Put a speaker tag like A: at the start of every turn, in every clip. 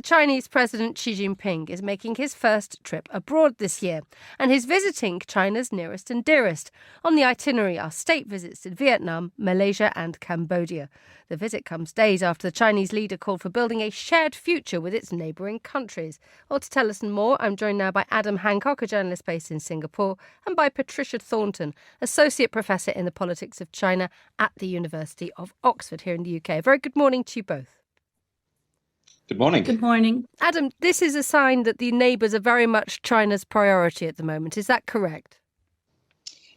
A: Chinese President Xi Jinping is making his first trip abroad this year, and he's visiting China's nearest and dearest. On the itinerary are state visits to Vietnam, Malaysia and Cambodia. The visit comes days after the Chinese leader called for building a shared future with its neighbouring countries. Well, to tell us more, I'm joined now by Adam Hancock, a journalist based in Singapore, and by Patricia Thornton, Associate Professor in the Politics of China at the University of Oxford here in the UK. Very good morning to you both.
B: Good morning.
C: Good morning.
A: Adam, this is a sign that the neighbours are very much China's priority at the moment. Is that correct?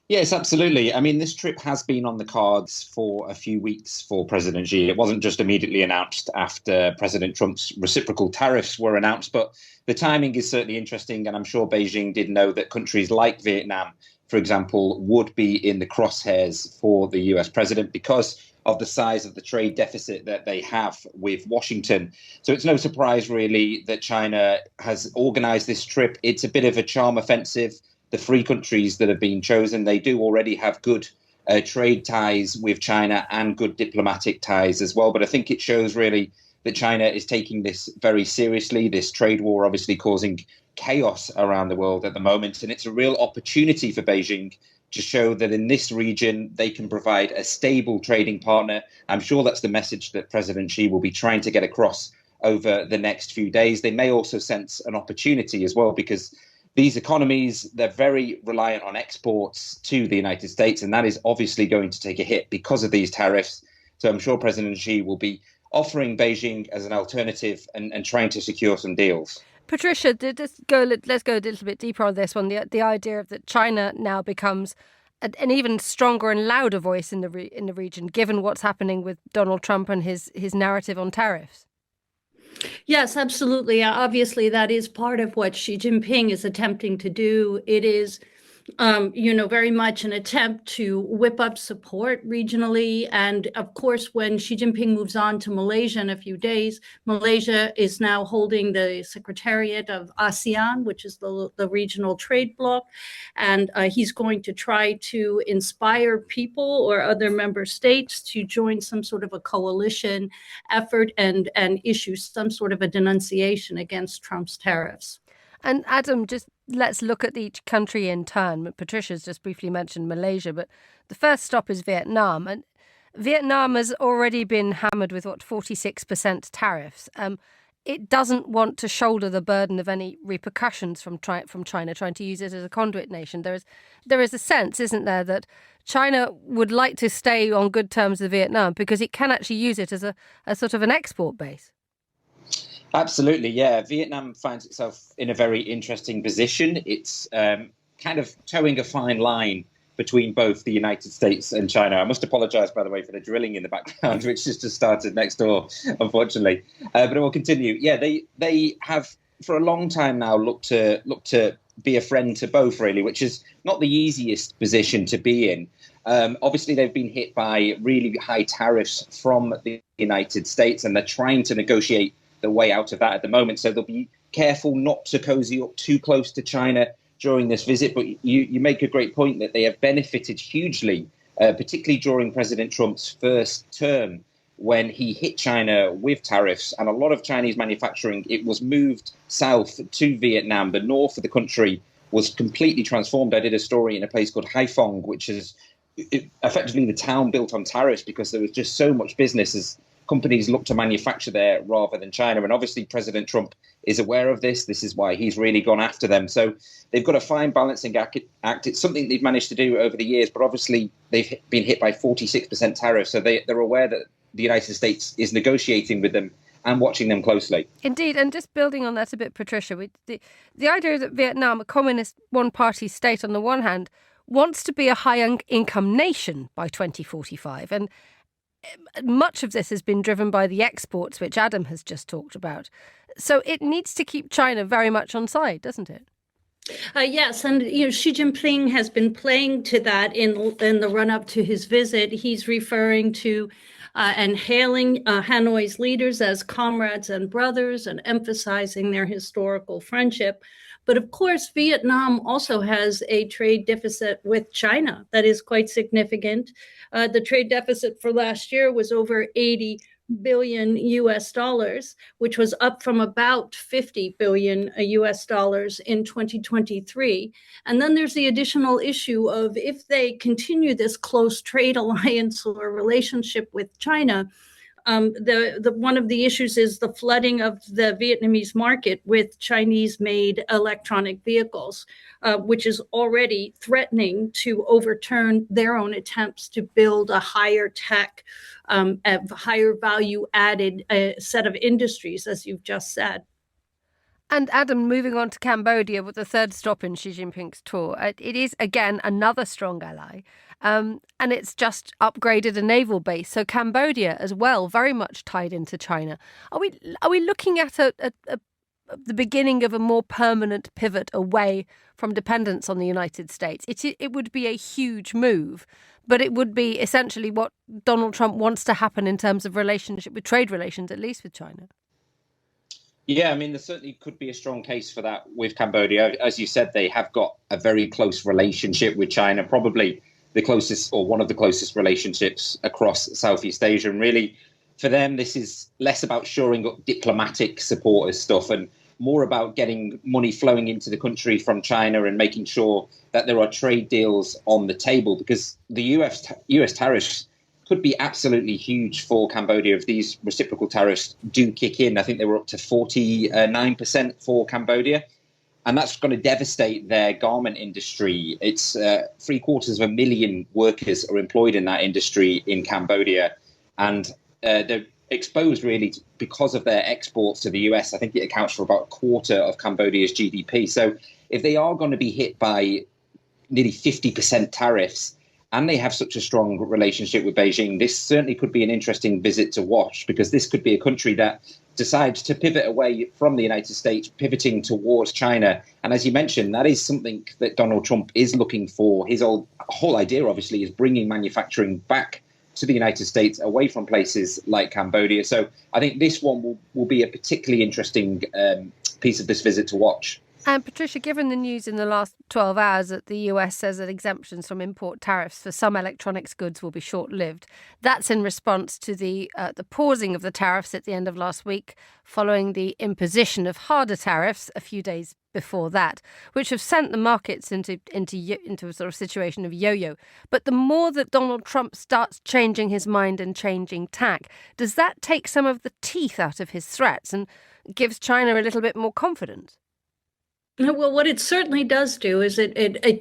B: Yes, absolutely. I mean, this trip has been on the cards for a few weeks for President Xi. It wasn't just immediately announced after President Trump's reciprocal tariffs were announced, but the timing is certainly interesting. And I'm sure Beijing did know that countries like Vietnam, for example, would be in the crosshairs for the US president because of the size of the trade deficit that they have with Washington. So it's no surprise, really, that China has organized this trip. It's a bit of a charm offensive. The three countries that have been chosen, they do already have good trade ties with China and good diplomatic ties as well. But I think it shows, really, that China is taking this very seriously. This trade war obviously causing chaos around the world at the moment. And it's a real opportunity for Beijing to show that in this region, they can provide a stable trading partner. I'm sure that's the message that President Xi will be trying to get across over the next few days. They may also sense an opportunity as well, because these economies, they're very reliant on exports to the United States, and that is obviously going to take a hit because of these tariffs. So I'm sure President Xi will be offering Beijing as an alternative and trying to secure some deals.
A: Patricia, let's go a little bit deeper on this one. The idea of that China now becomes an even stronger and louder voice in the region, given what's happening with Donald Trump and his narrative on tariffs.
C: Yes, absolutely. Obviously, that is part of what Xi Jinping is attempting to do. It is very much an attempt to whip up support regionally. And of course, when Xi Jinping moves on to Malaysia in a few days, Malaysia is now holding the Secretariat of ASEAN, which is the regional trade bloc. And he's going to try to inspire people or other member states to join some sort of a coalition effort and issue some sort of a denunciation against Trump's tariffs.
A: And Adam, just let's look at each country in turn. Patricia's just briefly mentioned Malaysia, but the first stop is Vietnam. And Vietnam has already been hammered with, 46% tariffs. It doesn't want to shoulder the burden of any repercussions from China trying to use it as a conduit nation. There is a sense, isn't there, that China would like to stay on good terms with Vietnam because it can actually use it as a sort of an export base.
B: Absolutely, yeah. Vietnam finds itself in a very interesting position. It's kind of towing a fine line between both the United States and China. I must apologize, by the way, for the drilling in the background, which has just started next door, unfortunately. But it will continue. Yeah, they have for a long time now looked to be a friend to both, really, which is not the easiest position to be in. Obviously, they've been hit by really high tariffs from the United States, and they're trying to negotiate the way out of that at the moment. So they'll be careful not to cozy up too close to China during this visit. But you make a great point that they have benefited hugely, particularly during President Trump's first term, when he hit China with tariffs. And a lot of Chinese manufacturing, it was moved south to Vietnam. The north of the country was completely transformed. I did a story in a place called Haiphong, which is effectively the town built on tariffs because there was just so much business as companies look to manufacture there rather than China. And obviously, President Trump is aware of this. This is why he's really gone after them. So they've got a fine balancing act. It's something they've managed to do over the years, but obviously they've been hit by 46% tariffs. So they're aware that the United States is negotiating with them and watching them closely.
A: Indeed. And just building on that a bit, Patricia, the idea that Vietnam, a communist one-party state on the one hand, wants to be a high-income nation by 2045. And much of this has been driven by the exports, which Adam has just talked about. So it needs to keep China very much on side, doesn't it?
C: Yes, and Xi Jinping has been playing to that in the run-up to his visit. He's referring to and hailing Hanoi's leaders as comrades and brothers and emphasizing their historical friendship. But of course, Vietnam also has a trade deficit with China that is quite significant. The trade deficit for last year was over $80 billion US dollars, which was up from about 50 billion US dollars in 2023. And then there's the additional issue of if they continue this close trade alliance or relationship with China, the one of the issues is the flooding of the Vietnamese market with Chinese-made electronic vehicles, which is already threatening to overturn their own attempts to build a higher tech, a higher value-added set of industries, as you've just said.
A: And Adam, moving on to Cambodia with the third stop in Xi Jinping's tour, it is again another strong ally, and it's just upgraded a naval base. So Cambodia as well, very much tied into China. Are we looking at the beginning of a more permanent pivot away from dependence on the United States? It would be a huge move, but it would be essentially what Donald Trump wants to happen in terms of relationship with trade relations, at least with China.
B: Yeah, I mean, there certainly could be a strong case for that with Cambodia. As you said, they have got a very close relationship with China, probably the closest or one of the closest relationships across Southeast Asia. And really, for them, this is less about shoring up diplomatic supporters stuff and more about getting money flowing into the country from China and making sure that there are trade deals on the table, because the US tariffs could be absolutely huge for Cambodia if these reciprocal tariffs do kick in. I think they were up to 49% for Cambodia. And that's going to devastate their garment industry. It's 750,000 workers are employed in that industry in Cambodia. And they're exposed really because of their exports to the US. I think it accounts for about a quarter of Cambodia's GDP. So if they are going to be hit by nearly 50% tariffs, and they have such a strong relationship with Beijing, this certainly could be an interesting visit to watch, because this could be a country that decides to pivot away from the United States, pivoting towards China. And as you mentioned, that is something that Donald Trump is looking for. His whole idea, obviously, is bringing manufacturing back to the United States away from places like Cambodia. So I think this one will be a particularly interesting piece of this visit to watch.
A: And Patricia, given the news in the last 12 hours that the US says that exemptions from import tariffs for some electronics goods will be short-lived, that's in response to the pausing of the tariffs at the end of last week, following the imposition of harder tariffs a few days before that, which have sent the markets into a sort of situation of yo-yo. But the more that Donald Trump starts changing his mind and changing tack, does that take some of the teeth out of his threats and gives China a little bit more confidence?
C: Well, what it certainly does do is it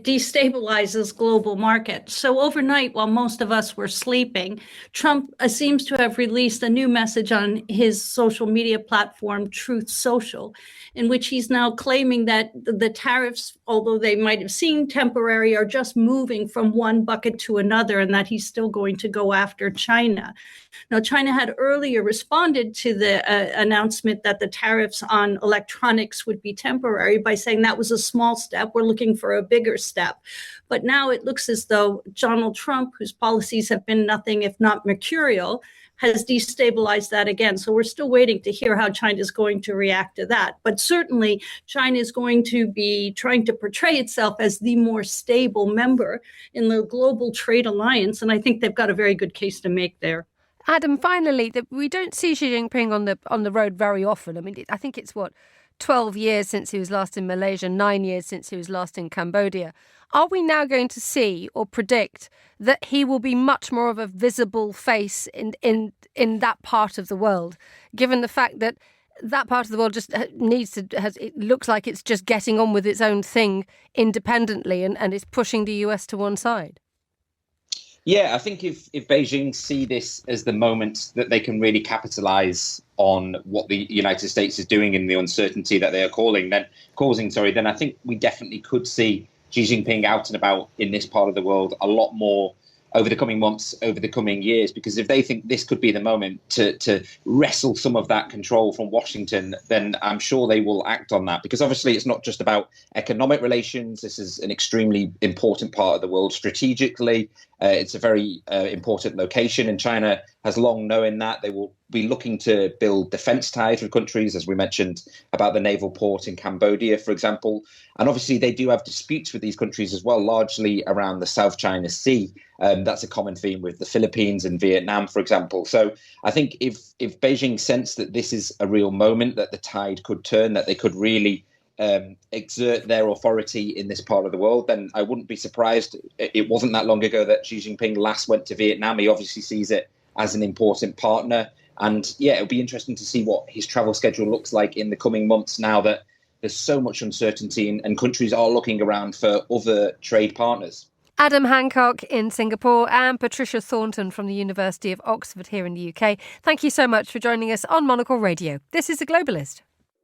C: destabilizes global markets. So overnight, while most of us were sleeping, Trump seems to have released a new message on his social media platform, Truth Social, in which he's now claiming that the tariffs, although they might have seemed temporary, are just moving from one bucket to another, and that he's still going to go after China. Now, China had earlier responded to the announcement that the tariffs on electronics would be temporary by saying that was a small step. We're looking for a bigger step. But now it looks as though Donald Trump, whose policies have been nothing if not mercurial, has destabilized that again. So we're still waiting to hear how China is going to react to that. But certainly China is going to be trying to portray itself as the more stable member in the global trade alliance. And I think they've got a very good case to make there.
A: Adam, finally, we don't see Xi Jinping on the road very often. I mean, I think it's 12 years since he was last in Malaysia, 9 years since he was last in Cambodia. Are we now going to see or predict that he will be much more of a visible face in that part of the world, given the fact that that part of the world just it looks like it's just getting on with its own thing independently and is pushing the US to one side?
B: Yeah, I think if Beijing see this as the moment that they can really capitalize on what the United States is doing in the uncertainty that they are causing, then I think we definitely could see Xi Jinping out and about in this part of the world a lot more over the coming months, over the coming years, because if they think this could be the moment to wrestle some of that control from Washington, then I'm sure they will act on that. Because obviously it's not just about economic relations. This is an extremely important part of the world strategically. It's a very important location, and China has long known that. They will be looking to build defence ties with countries, as we mentioned about the naval port in Cambodia, for example. And obviously they do have disputes with these countries as well, largely around the South China Sea. That's a common theme with the Philippines and Vietnam, for example. So I think if Beijing sense that this is a real moment, that the tide could turn, that they could really exert their authority in this part of the world, then I wouldn't be surprised. It wasn't that long ago that Xi Jinping last went to Vietnam. He obviously sees it as an important partner. And yeah, it'll be interesting to see what his travel schedule looks like in the coming months now that there's so much uncertainty and countries are looking around for other trade partners.
A: Adam Hancock in Singapore and Patricia Thornton from the University of Oxford here in the UK. Thank you so much for joining us on Monocle Radio. This is The Globalist.